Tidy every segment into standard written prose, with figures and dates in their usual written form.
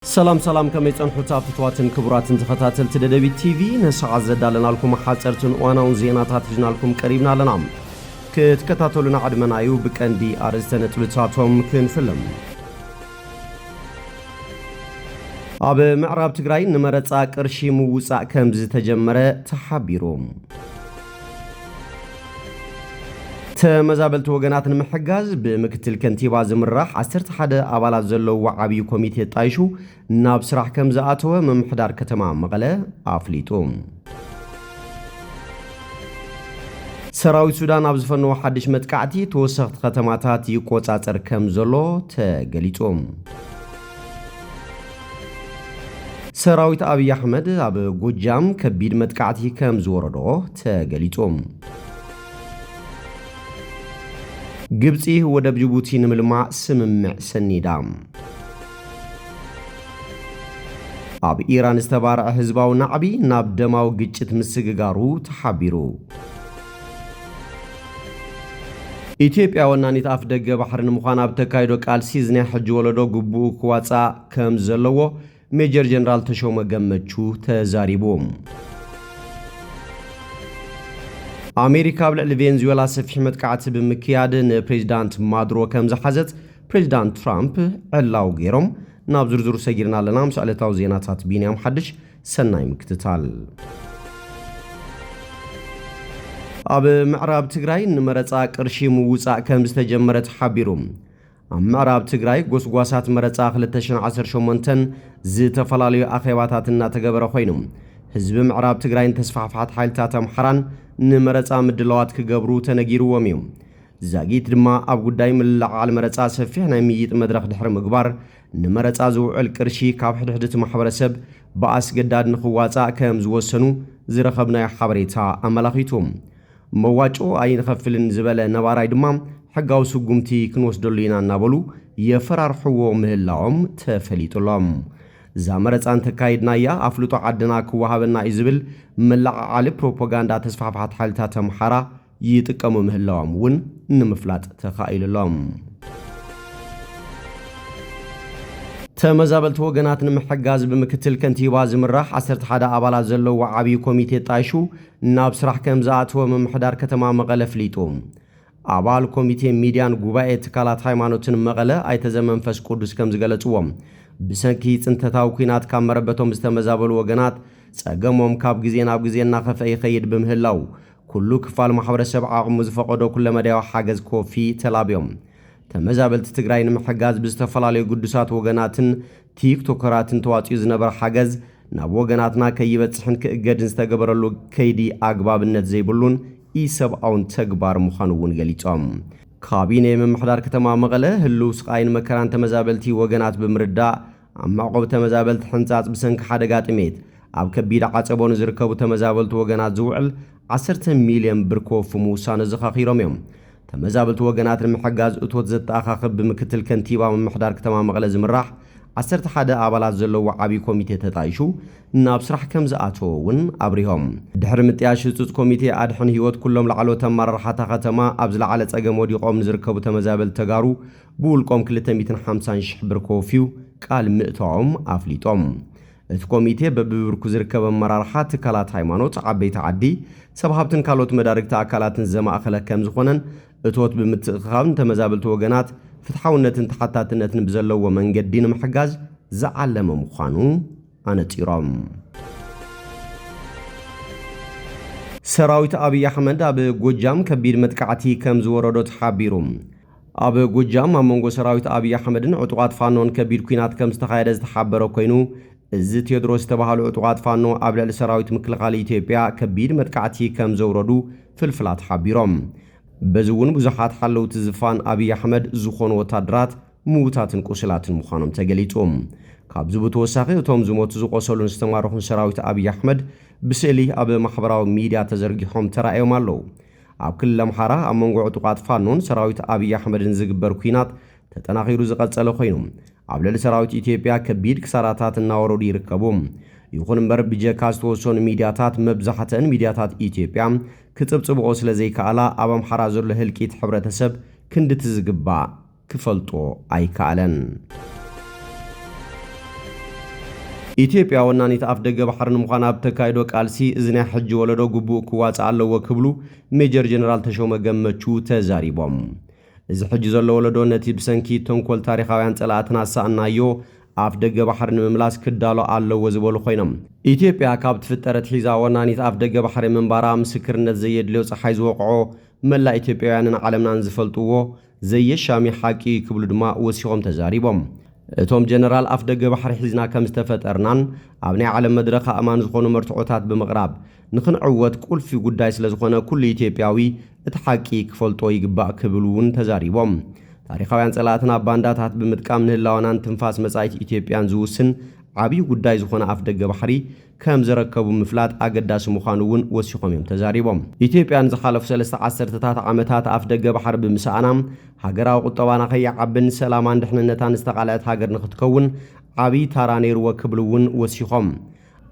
سلام كما يصنحوا تافتواتن كبراتن تخاتل تدبي تي في نسعى زدالنا لكم حاصرتن وانا زيناتات جنا لكم قريبنا لنا كتكتاتلنا عدمنايو بكندي ارزتن تلصاتهم كنفلم اب معراب تግራይ نمرጻ ቅርሺ ምውጻእ ከምዝ ተጀመረ ተሓቢሮም ተመዛበልቲ ወገናትን ምሕጋዝ ብምክትል ከንቲባ ዝምራሕ 11 አባላት ዘለው ዓብይ ኮሚቴ ጣይሹ ናብ ስራሕ ከም ዝኣተወ መምሕዳር ከተማ መቐለ ኣፍሊጦም ሰራዊት ሱዳን ኣብ ዝፈነው ሓድሽ መጥቃዕቲ ተወሰኽቲ ከተማታት ይቆጻጸር ከም ዘሎ ተገሊጾም ሰራዊት አብይ አህመድ ኣብ ጎጃም ከቢድ መጥቃዕቲ ከም ዝወረዶ ተገሊጾም ግብጺ ወደብ ጅቡቲ ንምልማዕ ስምምዕ ሰኒዳም ኣብ ኢራን ዝተባረዐ ህዝባዊ ናዕቢ ናብ ደማው ግጭት ምስግጋሩ ተሓቢሩ ኢትዮጵያ ወናኒት ኣፍ ደገ ባሕሪ ንምዃን ኣብ ተካይዶ ቃልሲ ዝናይ ሕጂ ወለዶ ግቡእ ክዋጻእ ከም ዘለዎ ሜጀር ጀነራል ተሾመ ገመቹ ተዛሪቦም አሜሪካ ብልዕሊ ቬንዙዌላ ሰፊሕ መጥቃዕቲ ብምክያድ ንፕሬዚዳንት ማዱሮ ከም ዝሓዘት ፕሬዚዳንት ትራምፕ ዕላው ገይሮም ናብ ዝርዝሩ ሰጊርና ኣለና ምስ ዕለታዊ ዜናታት ቢንያም ሓድሽ ሰናይ ምክትታል ኣብ ምዕራብ ትግራይ ንመረጻ ቅርሺ ምውጻእ ከም ዝተጀመረ ተሓቢሮም ኣብ ምዕራብ ትግራይ ጎስጓሳት መረጻ 2018 ዝተፈላልዩ ኣኼባታት እናተገበረ ኮይኑ ህዝቢ ምዕራብ ትግራይን ተስፋሕፋሕት ሓይልታት ኣምሓራን ንመረጻ ምድላዋት ክገብሩ ተነጊርዎም እዮም ዛጊት ድማ ኣብ ጉዳይ ምልዓል መረጻ ሰፊሕ ናይ ምይይጥ መድረኽ ድሕሪ ምግባር ንመረጻ ዝውዕል ቅርሺ ካብ ሕድሕድቲ ማሕበረሰብ ብኣስገዳድ ንኽዋጻእ ከም ዝወሰኑ ዝረኸብናዮ ሓበሬታ ኣመላኺቶም መዋጮ ኣይንኸፍልን ዝበለ ነባራይ ድማ ሕጋዊ ስጉምቲ ክንወስደሉ ኢና እናበሉ የፈራርሕዎ ምህላዎም ተፈሊጡሎም እዛ መረጻ እንተካይድናያ ኣፍልጦ ዓድና ክወሃበና እዩ ዝብል መለዓዓሊ ፕሮፓጋንዳ ተስፋሕፋሕት ሓይልታት ኣምሓራ ይጥቀሙ ምህላዎም እውን ንምፍላጥ ተኻኢሉሎም ተመዛበልቲ ወገናት ንምሕጋዝ ብምክትል ከንቲባ ዝምራሕ 11 አባላት ዘለው ዓብይ ኮሚቴ ጣይሹ ናብ ስራሕ ከም ዝኣተወ መምሕዳር ከተማ መቐለ ፍሊጦም አባል ኮሚቴ ሚዲያን ጉባኤ ትካላት ሃይማኖትን መቐለ ኣይተዘመንፈስ ቅዱስ ከም ዝገለጽዎም ብሰንኪ ጽንተታዊ ኩናት ካብ መረበቶም ዝተመዛበሉ ወገናት ጸገሞም ካብ ግዜ ናብ ግዜ እናኸፈ ይኸይድ ብምህላው ኩሉ ክፋል ማሕበረሰብ ዓቕሙ ዝፈቐዶ ኩለ መዳያዊ ሓገዝ ኮፊ ተላብዮም ተመዛበልቲ ትግራይ ንምሕጋዝ ብዝተፈላለዩ ጉዱሳት ወገናትን ቲክቶከራትን ተዋፅዩ ዝነበረ ሓገዝ ናብ ወገናትና ከይበጽሕን ክእገድን ዝተገበረሉ ከይዲ ኣግባብነት ዘይብሉን ኢሰብኣውን ተግባር ምዃኑ እውን ገሊጾም ካቢኔ መምሕዳር ከተማ መቐለ ህልው ስቃይን መከራን ተመዛበልቲ ወገናት ብምርዳእ ኣብ ማዕቆብ ተመዛበልቲ ሕንጻጽ ብሰንኪ ሓደጋ ጥሜት ኣብ ከቢድ ዓጸቦን ዝርከቡ ተመዛበልቲ ወገናት ዝውዕል 10 ሚልዮን ብር ኮፍ ምውሳነ ዘኻኺሮም እዮም ተመዛበልቲ ወገናት ንምሕጋዝ እቶት ዘተኣኻኽብ ብምክትል ከንቲባ መምሕዳር ከተማ መቐለ ዝምራሕ 11 አባላት ዘለው ዓብይ ኮሚቴ ተጣይሹ ናብ ስራሕ ከም ዝኣተወ እውን ኣብሪሆም ድሕሪ ምጥያሽ ህጹጽ ኮሚቴ ኣድሕን ህይወት ኩሎም ላዕሎት ኣመራርሓታ ከተማ ኣብ ዝለዓለ ጸገም ወዲቖም ዝርከቡ ተመዛበልቲ ተጋሩ ብውልቆም 250,000 ብር ኮፊው ቃል ምእተዎም ኣፍሊጦም እቲ ኮሚቴ በብብርኩ ዝርከብ ኣመራርሓ ትካላት ሃይማኖት ዓበይቲ ዓዲ ሰብ ሃብትን ካልኦት መዳርግቲ ኣካላትን ዘማእኸለ ከም ዝኾነን እቶት ብምትእኻብን ተመዛበልቲ ወገናት ፍትሓውነትን ተሓታትነትን ብዘለዎ መንገዲ ንምሕጋዝ ዝዓለመ ምዃኑ ኣነጺሮም ሰራዊት አብይ አህመድ ኣብ ጎጃም ከቢድ መጥቃዕቲ ከም ዝወረዶ ተሓቢሩ ኣብ ጎጃም ኣብ መንጎ ሰራዊት አብይ አህመድን ዕጡቓት ፋኖን ከቢድ ኩናት ከም ዝተኻየደ ዝተሓበረ ኮይኑ እዚ ቴዎድሮስ ዝተባሃሉ ዕጡቓት ፋኖ ኣብ ልዕሊ ሰራዊት ምክልኻል ኢትዮጵያ ከቢድ መጥቃዕቲ ከም ዘውረዱ ፍልፍላት ሓቢሮም በዚ እውን ብዙሓት ሓለውቲ ዝፋን አብይ አህመድ ዝኾኑ ወታደራት ምውታትን ቁስላትን ምዃኖም ተገሊጾም ካብዚ ብተወሳኺ እቶም ዝሞቱ ዝቆሰሉን ዝተማረኹን ሰራዊት አብይ አህመድ ብስእሊ ኣብ ማሕበራዊ ሚድያ ተዘርጊሖም ተራእዮም ኣለዉ ኣብ ክልል ኣምሓራ ኣብ መንጎ ዕጡቓት ፋኖን ሰራዊት አብይ አህመድን ዝግበር ኩናት ተጠናኺሩ ዝቐጸለ ኮይኑ ኣብ ልዕሊ ሰራዊት ኢትዮጵያ ከቢድ ክሳራታት እናወረዱ ይርከቡ ይኹን እምበር ብጀካ ዝተወሰኑ ሚድያታት መብዛሕትአን ሚድያታት ኢትዮጵያ ክጽብጽብኦ ስለ ዘይከኣላ ኣብ ኣምሓራ ዘሎ ህልቂት ሕብረተሰብ ክንድቲ ዝግባእ ክፈልጦ ኣይከኣለን ኢትዮጵያ ወናኒት ኣፍ ደገ ባሕርን ምዃና ብተካይዶ ቃልሲ እዝናይ ሕጂ ወለዶ ግቡእ ክዋፅእ ኣለዎ ክብሉ ሜጀር ጀነራል ተሾመ ገመቹ ተዛሪቦም እዚ ሕጂ ዘሎ ወለዶ ነቲ ብሰንኪ ተንኮል ታሪኻውያን ጸላእትና ኣሳእናዮ ኣፍ ደገ ባሕሪ ንምምላስ ክዳሎ ኣለዎ ዝበሉ ኮይኖም ኢትዮጵያ ካብ ትፍጠረት ሒዛ ወናኒት ኣፍ ደገ ባሕሪ ምንባራ ምስክርነት ዘየድልዮ ፀሓይ ዝወቕዖ መላ ኢትዮጵያውያንን ዓለምናን ዝፈልጥዎ ዘየሻሚ ሓቂ ክብሉ ድማ ወሲኾም ተዛሪቦም እቶም ጀነራል ኣፍ ደገ ባሕሪ ሒዝና ከም ዝተፈጠርናን ኣብ ናይ ዓለም መድረኽ ኣእማን ዝኾኑ መርትዖታት ብምቕራብ ንኽንዕወት ቁልፊ ጉዳይ ስለ ዝኾነ ኩሉ ኢትዮጵያዊ እቲ ሓቂ ክፈልጦ ይግባእ ክብሉ እውን ተዛሪቦም ታሪኻውያን ጸላእትና ባንዳታት ብምጥቃም ንህላዋናን ትንፋስ መጻኢት ኢትዮጵያን ዝውስን ዓብይ ጉዳይ ዝኾነ ኣፍ ደገ ባሕሪ ከም ዝረከቡ ምፍላጥ ኣገዳሲ ምዃኑ እውን ወሲኾም እዮም ተዛሪቦም ኢትዮጵያን ዝሓለፉ 3 ዓመታት ኣፍ ደገ ባሕሪ ብምስኣና ሃገራዊ ቁጠባና ከይዓብን ሰላማን ድሕንነታን ዝተቓልዐት ሃገር ንኽትከውን ዓብይ ታራ ነይርዎ ክብሉ እውን ወሲኾም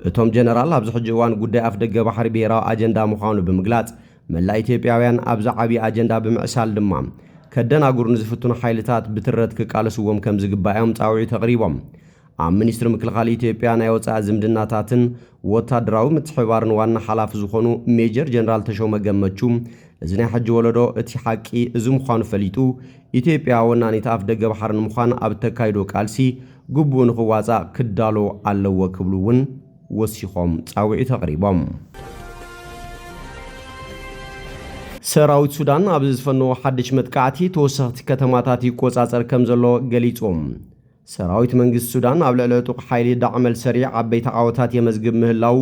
እቶም ጀነራል ኣብዚ ሕጂ እዋን ጉዳይ ኣፍ ደገ ባሕሪ ብሄራዊ ኣጀንዳ ምዃኑ ብምግላጽ መላ ኢትዮጵያውያን ኣብዚ ዓብይ ኣጀንዳ ብምዕሳል ድማ ከደናጉር ንዝፍትኑ ሓይልታት ብትረት ክቃለስዎም ከም ዝግባኦም ጻውዒት ተቕሪቦም ኣብ ሚኒስትሪ ምክልኻል ኢትዮጵያ ናይ ወጻኢ ዝምድናታትን ወታደራዊ ምትሕብባርን ዋና ሓላፊ ዝኾኑ ሜጀር ጀነራል ተሾመ ገመቹ እዚ ናይ ሕጂ ወለዶ እቲ ሓቂ እዚ ምዃኑ ፈሊጡ ኢትዮጵያ ወናኒት ኣፍ ደገ ባሕሪ ንምዃን ኣብ ተካይዶ ቃልሲ ግቡእ ንኽዋጻእ ክዳሎ ኣለዎ ክብሉ እውን ወሲኾም ጻውዒት ተቕሪቦም ሰራዊት ሱዳን ኣብ ዝፈነዎ ሓድሽ መጥቃዕቲ ተወሰኽቲ ከተማታት ይቆጻጸር ከም ዘሎ ገሊጾም ሰራዊት መንግስት ሱዳን ኣብ ልዕሊ ዕጡቕ ሓይሊ ዳዕመል ሰሪዕ ዓበይቲ ዓወታት የመዝግብ ምህላው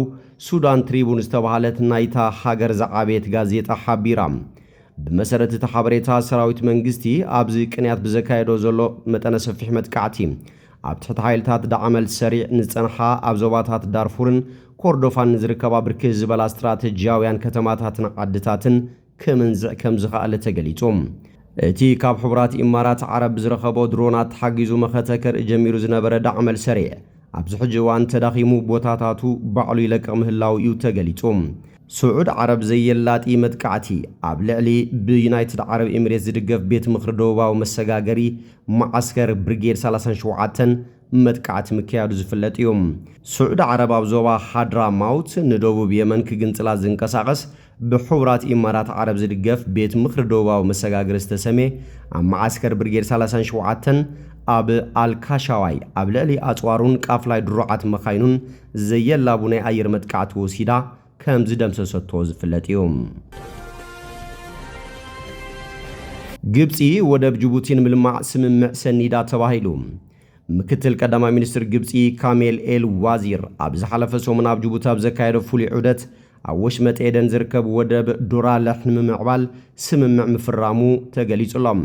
ሱዳን ትሪቡን ዝተባሃለት ናይታ ሃገር ዝዓበየት ጋዜጣ ሓቢራ ብመሰረት እቲ ሓበሬታ ሰራዊት መንግስቲ ኣብዚ ቅንያት ብዘካየዶ ዘሎ መጠነ ሰፊሕ መጥቃዕቲ ኣብ ትሕቲ ሓይልታት ዳዕመል ሰሪዕ ንፀንሓ ኣብ ዞባታት ዳርፉርን ኮርዶፋን ዝርከባ ብርክት ዝበላ ስትራቴጂያውያን ከተማታትን ዓድታትን ከምንዝዕ ከም ዝኽኣለ ተገሊጾም እቲ ካብ ሕቡራት ኢማራት ዓረብ ዝረኸቦ ድሮናት ተሓጊዙ መኸተከር ጀሚሩ ዝነበረ ዳዕመል ሰሪዕ ኣብዚ ሕጂ እዋን ተዳኺሙ ቦታታቱ ባዕሉ ይለቅቕ ምህላው እዩ ተገሊጾም ስዑድ ዓረብ ዘየላጢ መጥቃዕቲ ኣብ ልዕሊ ብዩናይትድ ዓረብ ኤሚሬት ዝድገፍ ቤት ምኽሪ ደቡባዊ መሰጋገሪ ማዓስከር ብሪጌድ 37 መጥቃዕቲ ምክያዱ ዝፍለጥ እዮም ስዑድ ዓረብ ኣብ ዞባ ሓድራ ማውት ንደቡብ የመን ክግንጽላ ዝንቀሳቐስ ብሕቡራት ኢማራት ዓረብ ዝድገፍ ቤት ምኽሪ ደቡባዊ መሰጋገሪ ዝተሰሜ ኣብ ማዓስከር ብሪጌድ 37 ኣብ ኣልካሻዋይ ኣብ ልዕሊ ኣጽዋሩን ቃፍላይ ድሩዓት መኻይኑን ዘየላቡ ናይ ኣየር መጥቃዕቲ ወሲዳ ከም ዝደምሰሰቶ ዝፍለጥ እዮም ግብፂ ወደብ ጅቡቲን ምልማዕ ስምምዕ ሰኒዳ ተባሂሉ ምክትል ቀዳማይ ሚኒስትር ግብፂ ካሜል ኤል ዋዚር ኣብ ዝሓለፈ ሰሙን ኣብ ጅቡቲ ኣብ ዘካየደ ፍሉይ ዑደት ኣብ ወሽመጥ ኤደን ዝርከብ ወደብ ዶራለሕ ንምምዕባል ስምምዕ ምፍራሙ ተገሊጹሎም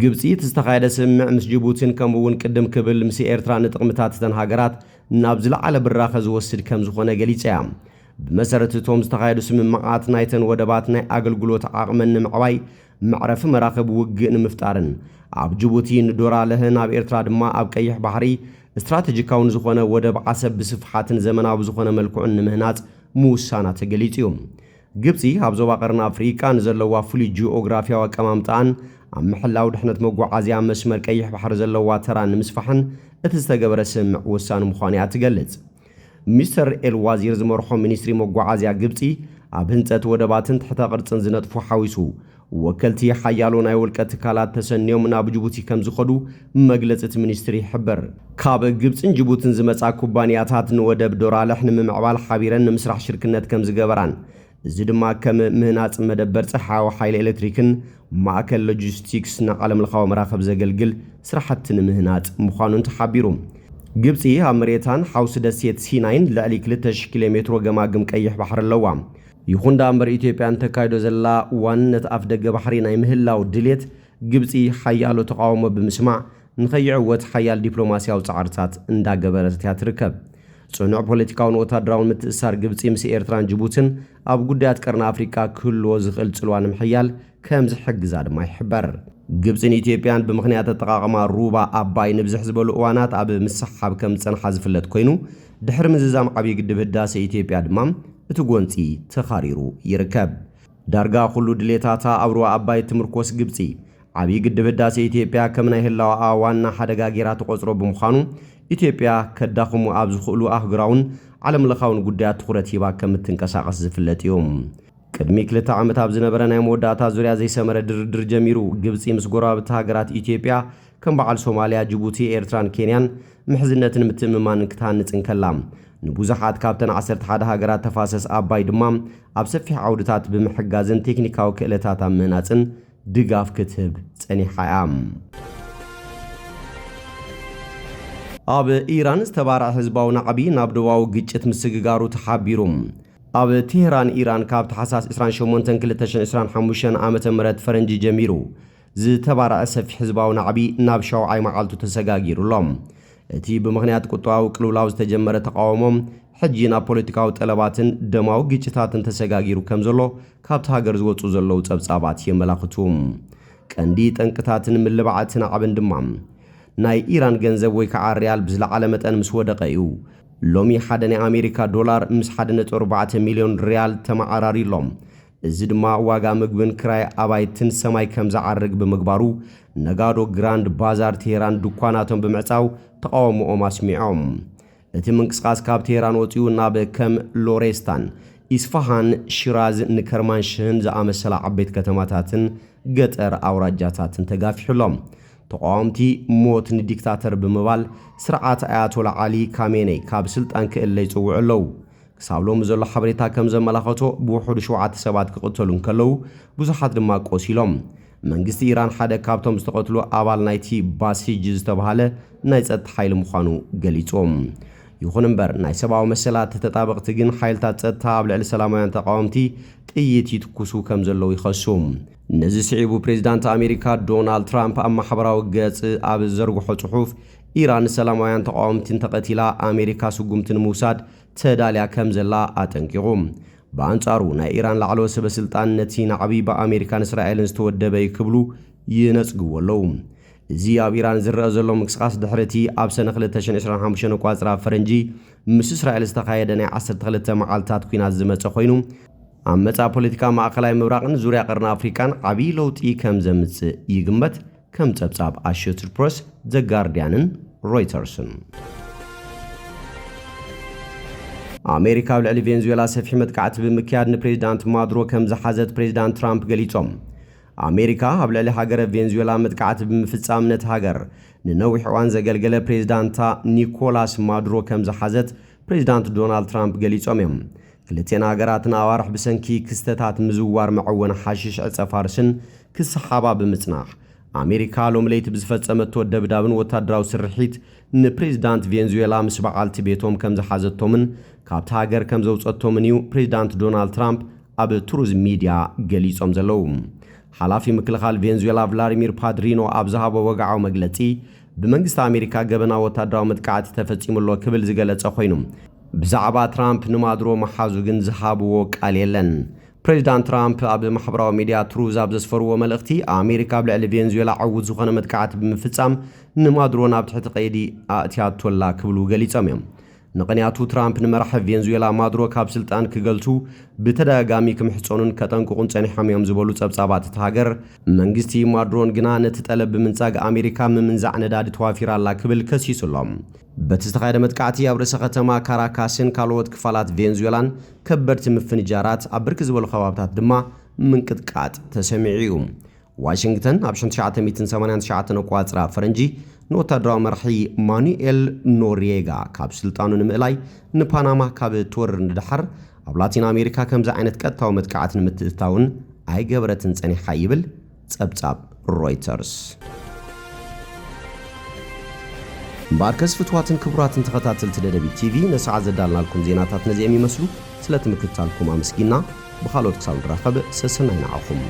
ግብፂ ዝተኻየደ ስምምዕ ምስ ጅቡቲን ከምኡውን ቅድም ክብል ምስ ኤርትራ ንጥቕምታት እተን ሃገራት ናብ ዝለዓለ ብራኸ ዝወስድ ከም ዝኾነ ገሊጻ እያ ብመሰረት እቶም ዝተኻየዱ ስምምዓት ናይተን ወደባት ናይ ኣገልግሎት ዓቕመን ንምዕባይ መዕረፊ መራኸቢ ውግእ ንምፍጣርን ኣብ ጅቡቲ ንዶራለህ ናብ ኤርትራ ድማ ኣብ ቀይሕ ባሕሪ ስትራቴጂካውን ዝኾነ ወደብ ዓሰብ ብስፍሓትን ዘመናዊ ዝኾነ መልክዑን ንምህናጽ ምውሳና ተገሊጹ እዩ ግብፂ ኣብ ዞባ ቀርኒ ኣፍሪቃ ንዘለዋ ፍሉይ ጂኦግራፊያዊ ኣቀማምጣን ኣብ ምሕላው ድሕነት መጓዓዝያ መስመር ቀይሕ ባሕሪ ዘለዋ ተራ ንምስፋሕን እቲ ዝተገበረ ስምምዕ ውሳነ ምዃኑ እያ ትገልጽ ሚስተር ኤልዋዚር ዝመርሖ ሚኒስትሪ መጓዓዝያ ግብፂ ኣብ ህንፀት ወደባትን ትሕተ ቅርጽን ዝነጥፉ ሓዊሱ ወከልቲ ሓያሎ ናይ ውልቀ ትካላት ተሰንዮም ናብ ጅቡቲ ከም ዝኸዱ መግለጽቲ ሚኒስትሪ ይሕብር ካብ ግብፅን ጅቡትን ዝመጻ ኩባንያታት ንወደብ ዶራለሕ ንምምዕባል ሓቢረን ንምስራሕ ሽርክነት ከም ዝገበራን እዚ ድማ ከም ምህናጽ መደበር ፀሓያዊ ሓይሊ ኤሌክትሪክን ማእከል ሎጂስቲክስ ንዓለም ለኻዊ መራኸብ ዘገልግል ስራሕቲ ንምህናጽ ምዃኑን ተሓቢሩ ግብፂ ኣብ መሬታን ሓውሲ ደሴት ሲናይን ልዕሊ 2000 ኪሎ ሜትሮ ገማግም ቀይሕ ባሕሪ ኣለዋ ይኹን እምበር ኢትዮጵያን ተካይዶ ዘላ ዋንነት ኣፍ ደገ ባሕሪ ናይ ምህላው ድሌት ግብፂ ሓያሎ ተቃውሞ ብምስማዕ ንኸይዕወት ሓያል ዲፕሎማስያዊ ጻዕርታት እንዳገበረት እያ ትርከብ ጽኑዕ ፖለቲካውን ወታደራውን ምትእስሳር ግብፂ ምስ ኤርትራን ጅቡትን ኣብ ጉዳያት ቀርኒ ኣፍሪቃ ክህልዎ ዝኽእል ጽልዋ ንምሕያል ከም ዝሕግዛ ድማ ይሕበር ግብፅን ኢትዮጵያን ብምኽንያት ኣጠቓቕማ ሩባ ኣባይ ንብዝሕ ዝበሉ እዋናት ኣብ ምስሓብ ከም ዝጸንሓ ዝፍለጥ ኮይኑ ድሕሪ ምዝዛም ዓብዪ ግድብ ህዳሴ ኢትዮጵያ ድማ እቲ ጎንፂ ተኻሪሩ ይርከብ ዳርጋ ኩሉ ድሌታታ ኣብ ሩባ ኣባይ ትምርኮስ ግብፂ ዓብዪ ግድብ ህዳሴ ኢትዮጵያ ከም ናይ ህላዋ ዋና ሓደጋ ጌራ ተቆጽሮ ብምዃኑ ኢትዮጵያ ከዳኽሙ ኣብ ዝኽእሉ ኣህጉራውን ዓለም ለኻውን ጉዳያት ትኹረት ሂባ ከምትንቀሳቐስ ዝፍለጥ እዮም። ቅድሚ 2 ዓመት ኣብ ዝነበረ ናይ መወዳእታ ዙርያ ዘይሰመረ ድርድር ጀሚሩ ግብፂ ምስ ጎረባብቲ ሃገራት ኢትዮጵያ ከም በዓል ሶማልያ፣ ጅቡቲ፣ ኤርትራን ኬንያን ምሕዝነትን ምትእምማንን ክትሃንጽን ከላ ንብዙሓት ካብተን 11 ሃገራት ተፋሰስ ኣባይ ድማ ኣብ ሰፊሕ ዓውድታት ብምሕጋዝን ቴክኒካዊ ክእለታት ኣብ ምህናፅን ድጋፍ ክትህብ ጸኒሓ እያ። ኣብ ኢራን ዝተባርዐ ህዝባዊ ናዕቢ ናብ ደቡባዊ ግጭት ምስግጋሩ ተሓቢሩ። ኣብ ቴህራን ኢራን ካብ ታሕሳስ 28 2025 ዓመተ ምህረት ፈረንጂ ጀሚሩ ዝተባርዐ ሰፊሕ ህዝባዊ ናዕቢ ናብ ሻውዓይ መዓልቱ ተሰጋጊሩሎም። እቲ ብምኽንያት ቁጠባዊ ቅልውላው ዝተጀመረ ተቃውሞም ሕጂ ናብ ፖለቲካዊ ጠለባትን ደማዊ ግጭታትን ተሰጋጊሩ ከም ዘሎ ካብቲ ሃገር ዝወፁ ዘለዉ ጸብጻባት የመላኽቱ። ቀንዲ ጠንቅታትን ምልባዓትን ዓብን ድማ ናይ ኢራን ገንዘብ ወይ ከዓ ሪያል ብዝለዓለ መጠን ምስ ወደቀ እዩ። ሎሚ ሓደ ናይ ኣሜሪካ ዶላር ምስ 1.4 ሚልዮን ሪያል ተመዓራሪሎም። እዚ ድማ ዋጋ ምግብን ክራይ ኣባይትን ሰማይ ከም ዝዓርግ ብምግባሩ ነጋዶ ግራንድ ባዛር ቴህራን ድኳናቶም ብምዕጻው ተቃውሞኦም ኣስሚዖም። እቲ ምንቅስቃስ ካብ ቴህራን ወፂኡ ናብ ከም ሎሬስታን፣ ኢስፋሃን፣ ሽራዝ፣ ንከርማንሽህን ዝኣመሰላ ዓበይቲ ከተማታትን ገጠር ኣውራጃታትን ተጋፊሑሎም። ተቃዋምቲ ሞት ንዲክታተር ብምባል ስርዓት ኣያቶላ ዓሊ ካሜኔይ ካብ ስልጣን ክእለ ይጽውዑ ኣለዉ። ክሳብ ሎሚ ዘሎ ሓበሬታ ከም ዘመላኸቶ ብውሑዱ 7 ሰባት ክቕተሉ እንከለዉ ብዙሓት ድማ ቆሲሎም። መንግስቲ ኢራን ሓደ ካብቶም ዝተቐትሉ ኣባል ናይቲ ባሲጅ ዝተባሃለ ናይ ጸጥታ ሓይሊ ምዃኑ ገሊጾም። ይኹን እምበር ናይ ሰብኣዊ መሰላት ተጣበቕቲ ግን ሓይልታት ጸጥታ ኣብ ልዕሊ ሰላማውያን ተቃወምቲ ጥይት ይትኩሱ ከም ዘለዉ ይኸሱ። ነዚ ስዒቡ ፕሬዚዳንት ኣሜሪካ ዶናልድ ትራምፕ ኣብ ማሕበራዊ ገጽ ኣብ ዘርግሖ ጽሑፍ ኢራን ሰላማውያን ተቃወምትን ተቐቲላ ኣሜሪካ ስጉምቲ ንምውሳድ ተዳልያ ከም ዘላ ኣጠንቂቑ። በኣንጻሩ ናይ ኢራን ላዕለወ ሰበስልጣን ነቲ ናዕቢ ብኣሜሪካን እስራኤልን ዝተወደበ ክብሉ ይነጽግዎ ኣለዉ። እዚ ኣብ ኢራን ዝረአ ዘሎ ምንቅስቓስ ድሕርቲ ኣብ ሰነ 2025 ቋጽራ ፈረንጂ ምስ እስራኤል ዝተኻየደ ናይ 12 መዓልትታት ኩናት ዝመጸ ኮይኑ ኣብ መጻኢ ፖለቲካ ማእከላይ ምብራቕን ዙርያ ቀርኒ ኣፍሪካን ዓብዪ ለውጢ ከም ዘምጽእ ይግመት። ከም ጸብጻብ ኣሶሼትድ ፕሬስ፣ ዘ ጋርዲያንን ሮይተርስን። ኣሜሪካ ኣብ ልዕሊ ቬንዙዌላ ሰፊሕ መጥቃዕቲ ብምክያድ ንፕሬዚዳንት ማዱሮ ከም ዝሓዘት ፕሬዚዳንት ትራምፕ ገሊጾም። ኣሜሪካ ኣብ ልዕሊ ሃገረ ቬንዙዌላ መጥቃዕቲ ብምፍጻም ነቲ ሃገር ንነዊሕ እዋን ዘገልገለ ፕሬዚዳንታ ኒኮላስ ማዱሮ ከም ዝሓዘት ፕሬዚዳንት ዶናልድ ትራምፕ ገሊጾም እዮም። ክልቴን ሃገራትን ኣዋርሕ ብሰንኪ ክስተታት ምዝዋር መዕወን ሓሽሽ ዕፀ ፋርስን ክሰሓባ ብምጽናሕ ኣሜሪካ ሎም ለይቲ ብዝፈጸመቶ ደብዳብን ወታደራዊ ስርሒት ንፕሬዚዳንት ቬንዙዌላ ምስ በዓልቲ ቤቶም ከም ዝሓዘቶምን ካብቲ ሃገር ከም ዘውፀቶምን እዩ ፕሬዚዳንት ዶናልድ ትራምፕ ኣብ ትሩዝ ሚድያ ገሊጾም ዘለዉ። ሓላፊ ምክልኻል ቬንዙዌላ ቭላዲሚር ፓድሪኖ ኣብ ዝሃቦ ወግዓዊ መግለጺ ብመንግስቲ ኣሜሪካ ገበና ወታደራዊ መጥቃዕቲ ተፈጺሙሎ ክብል ዝገለጸ ኮይኑ ብዛዕባ ትራምፕ ንማዱሮ መሓዙ ግን ዝሃብዎ ቃል የለን። ፕሬዚዳንት ትራምፕ ኣብ ማሕበራዊ ሚድያ ትሩዝ ኣብ ዘስፈርዎ መልእኽቲ ኣሜሪካ ኣብ ልዕሊ ቬንዙዌላ ዓውት ዝኾነ መጥቃዕቲ ብምፍጻም ንማዱሮ ናብ ትሕቲ ቀይዲ ኣእትያቶላ ክብሉ ገሊጾም እዮም። ንቕንያቱ ትራምፕ ንመራሒ ቬንዙዌላ ማዱሮ ካብ ስልጣን ክገልቱ ብተደጋጋሚ ክምሕፀኑን ከጠንቅቑን ጸኒሖም እዮም ዝበሉ ጸብጻባት እቲ ሃገር መንግስቲ ማዱሮን ግና ነቲ ጠለብ ብምንጻግ ኣሜሪካ ምምንዛዕ ነዳዲ ተዋፊራላ ክብል ከሲሱሎም። በቲ ዝተኻየደ መጥቃዕቲ ኣብ ርእሰ ከተማ ካራካስን ካልኦት ክፋላት ቬንዙዌላን ከበድቲ ምፍንጃራት ኣብ ብርኪ ዝበሉ ከባብታት ድማ ምንቅጥቃጥ ተሰሚዑ እዩ። ዋሽንግተን ኣብ 1989 ቋጽራ ፈረንጂ ንወታደራዊ መርሒ ማኑኤል ኖሪየጋ ካብ ስልጣኑ ንምእላይ ንፓናማ ካብ ትወርር ንድሓር ኣብ ላቲን ኣሜሪካ ከምዚ ዓይነት ቀጥታዊ መጥቃዕቲ ንምትእታውን ኣይገበረትን ጸኒሓ ይብል ጸብጻብ ሮይተርስ። እምበር ፍትዋትን ክቡራትን ተኸታተልቲ ደደቢት ቲቪ ነሰዓት ዘዳልናልኩም ዜናታት ነዚኦም ይመስሉ። ስለ ትምክትታልኩም ኣመስጊና ብኻልኦት ክሳብ ንራኸብ ሰሰናይ ንዓኹም።